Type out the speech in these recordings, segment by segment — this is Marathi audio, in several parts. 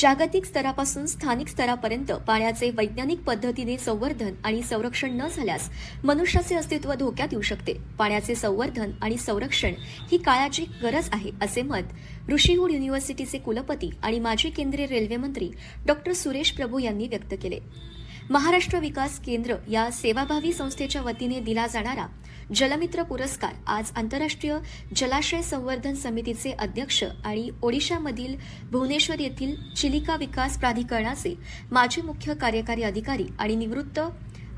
जागतिक स्तरापासून स्थानिक स्तरापर्यंत पाण्याचे वैज्ञानिक पद्धतीने संवर्धन आणि संरक्षण न झाल्यास मनुष्याचे अस्तित्व धोक्यात येऊ शकते. पाण्याचे संवर्धन आणि संरक्षण ही काळाची गरज आहे, असे मत ऋषीहूड युनिव्हर्सिटीचे कुलपती आणि माजी केंद्रीय रेल्वे मंत्री डॉ. सुरेश प्रभू यांनी व्यक्त केले. महाराष्ट्र विकास केंद्र या सेवाभावी संस्थेच्या वतीने दिला जाणारा जलमित्र पुरस्कार आज आंतरराष्ट्रीय जलाशय संवर्धन समितीचे अध्यक्ष आणि ओडिशामधील भुवनेश्वर येथील चिलिका विकास प्राधिकरणाचे माजी मुख्य कार्यकारी अधिकारी आणि निवृत्त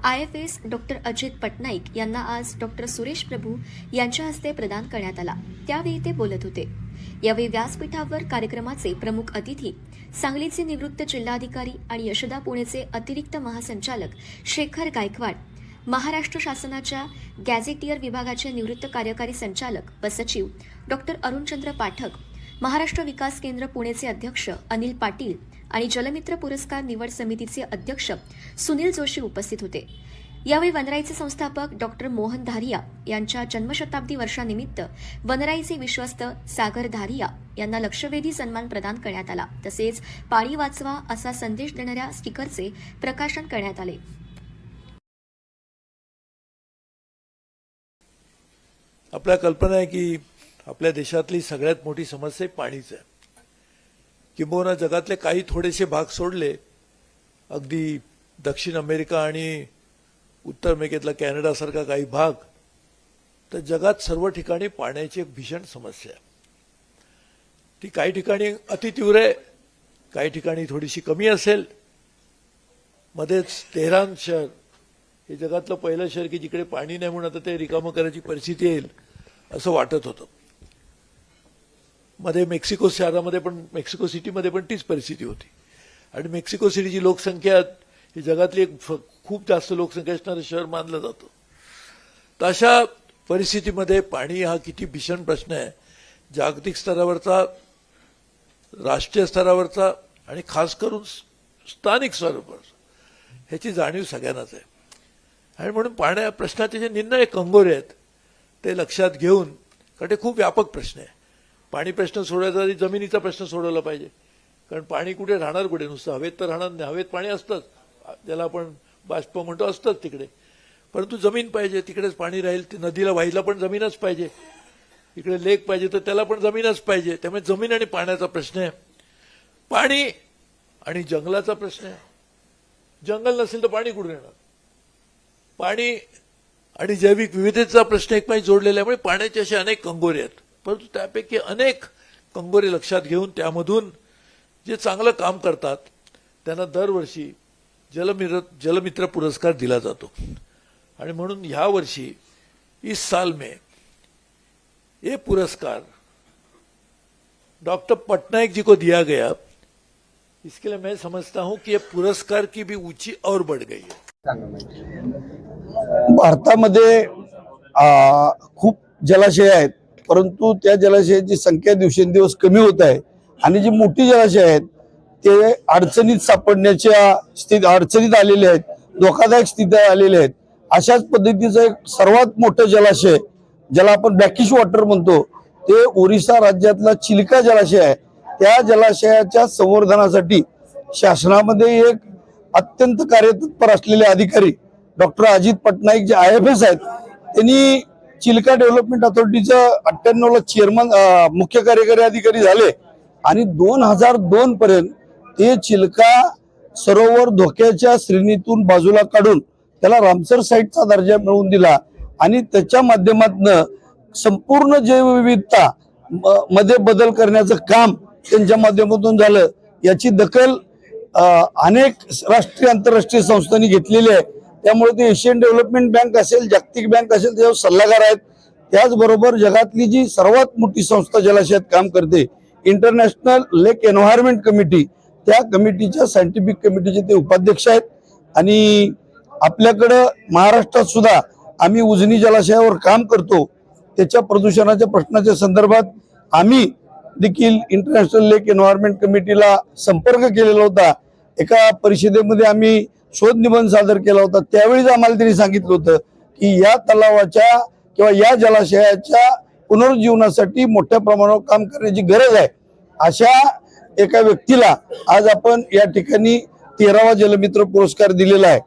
IFS डॉ. अजित पटनाईक यांना आज डॉ. सुरेश प्रभू यांच्या हस्ते प्रदान करण्यात आला. त्यावेळी ते बोलत होते. यावेळी व्यासपीठावर कार्यक्रमाचे प्रमुख अतिथी सांगलीचे निवृत्त जिल्हाधिकारी आणि यशोदा पुणेचे अतिरिक्त महासंचालक शेखर गायकवाड, महाराष्ट्र शासनाच्या गॅझेटियर विभागाचे निवृत्त कार्यकारी संचालक व सचिव डॉ. अरुणचंद्र पाठक, महाराष्ट्र विकास केंद्र पुणेचे अध्यक्ष अनिल पाटील आणि जलमित्र पुरस्कार निवड समितीचे अध्यक्ष सुनील जोशी उपस्थित होते. यावेळी वनराईचे संस्थापक डॉ. मोहन धारिया यांच्या जन्मशताब्दी वर्षानिमित्त वनराईचे विश्वस्त सागर धारिया यांना लक्षवेधी सन्मान प्रदान करण्यात आला. तसेच पाणी वाचवा असा संदेश देणाऱ्या स्टिकरचे प्रकाशन करण्यात आले. आपल्या कल्पना आहे की आपल्या देशातली सगळ्यात मोठी समस्या पाणीच आहे. किंबहुना जगातले काही थोडेसे भाग सोडले, अगदी दक्षिण अमेरिका आणि उत्तर अमेरिकेतला कॅनडासारखा काही भाग, तर जगात सर्व ठिकाणी पाण्याची एक भीषण समस्या आहे. ती काही ठिकाणी अतितीव्र आहे, काही ठिकाणी थोडीशी कमी असेल. मध्येच तेहरान शहर हे जगातलं पहिलं शहर की जिकडे पाणी नाही म्हणून आता ते रिकामं करायची परिस्थिती येईल असं वाटत होतं. मध्ये मेक्सिको शहरामध्ये पण, मेक्सिको सिटीमध्ये पण तीच परिस्थिती होती. आणि मेक्सिको सिटीची लोकसंख्या ही जगातली एक खूप जास्त लोकसंख्या असणारं शहर मानलं जातं. तर अशा परिस्थितीमध्ये पाणी हा किती भीषण प्रश्न आहे, जागतिक स्तरावरचा, राष्ट्रीय स्तरावरचा आणि खास करून स्थानिक स्तरावर, ह्याची जाणीव सगळ्यांनाच आहे. आणि म्हणून पाण्या प्रश्नाचे जे निर्णायक कंगोरे आहेत ते लक्षात घेऊन, कारण ते खूप व्यापक प्रश्न आहे. पाणी प्रश्न सोडवायचा तरी जमिनीचा प्रश्न सोडवला पाहिजे. कारण पाणी कुठे राहणार, कुठे नुसतं हवेत तर राहणार नाही. हवेत पाणी असतंच, ज्याला आपण बाष्प म्हणतो, असतंच तिकडे. परंतु जमीन पाहिजे, तिकडेच पाणी राहील. ती नदीला वाहिला पण जमीनच पाहिजे, इकडे लेक पाहिजे तर त्याला पण जमीनच पाहिजे. त्यामुळे जमीन आणि पाण्याचा प्रश्न आहे. पाणी आणि जंगलाचा प्रश्न आहे. जंगल नसेल तर पाणी कुठून येणार? पाणी आणि जैविक विविधतेचा प्रश्न एकमेकांशी जोडलेल्यामुळे पाण्याचे असे अनेक कंगोरे आहेत. परंतु त्यापैकी अनेक कंगोरे लक्षात घेऊन त्यामधून जे चांगलं काम करतात त्यांना दरवर्षी जलमित्र पुरस्कार दिला जातो. आणि म्हणून ह्या वर्षी इस साल में ये पुरस्कार डॉ. पटनायक जी को दिया गया. इसके लिए मैं समझता हूं कि ये पुरस्कार की भी ऊंची और बढ़ गई है. भारतामध्ये खूप जलाशय आहेत, परंतु त्या जलाशयाची संख्या दिवसेंदिवस कमी होत आहे. आणि जी मोठी जलाशय आहेत ते अडचणीत सापडण्याच्या अडचणीत आलेले आहेत, धोकादायक स्थितीत आलेले आहेत. अशाच पद्धतीचं एक सर्वात मोठं जलाशय, ज्याला आपण ब्लॅकिश वॉटर म्हणतो, ते ओरिसा राज्यातला चिलिका जलाशय आहे. त्या जलाशयाच्या संवर्धनासाठी शासनामध्ये एक अत्यंत कार्यतत्पर असलेले अधिकारी डॉ. अजित पटनाईक जे IFS आहेत, त्यांनी चिलिका डेव्हलपमेंट अथॉरिटीचं 98ला चेअरमन, मुख्य कार्यकारी अधिकारी झाले. आणि 2002 पर्यंत ते चिलिका सरोवर धोक्याच्या श्रेणीतून बाजूला काढून त्याला रामसर साईटचा दर्जा मिळवून दिला. आणि त्याच्या माध्यमातून संपूर्ण जैवविविधता मध्ये बदल करण्याचं काम त्यांच्या माध्यमातून झालं. याची दखल अनेक राष्ट्रीय आंतरराष्ट्रीय संस्थांनी घेतलेली आहे. त्यामुळे ते एशियन डेव्हलपमेंट बँक असेल, जागतिक बँक असेल, त्याच्यावर सल्लागार आहेत. त्याचबरोबर जगातली जी सर्वात मोठी संस्था जलाशयात काम करते, इंटरनॅशनल लेक एन्व्हायरमेंट कमिटी, त्या कमिटीच्या सायंटिफिक कमिटीचे ते उपाध्यक्ष आहेत. आणि आपल्याकडं महाराष्ट्रात सुद्धा आम्ही उजनी जलाशयावर काम करतो. त्याच्या प्रदूषणाच्या प्रश्नाच्या संदर्भात आम्ही देखील इंटरनॅशनल लेक एन्व्हायरमेंट कमिटीला संपर्क केलेला होता. एका परिषदेमध्ये आम्ही शोध निबंध सादर केला होता. त्यावेळीच आम्हाला त्यांनी सांगितलं होतं की या तलावाच्या किंवा या जलाशयाच्या पुनरुज्जीवनासाठी मोठ्या प्रमाणावर काम करण्याची गरज आहे. अशा एका व्यक्तीला आज आपण या ठिकाणी 13वा जलमित्र पुरस्कार दिलेला आहे.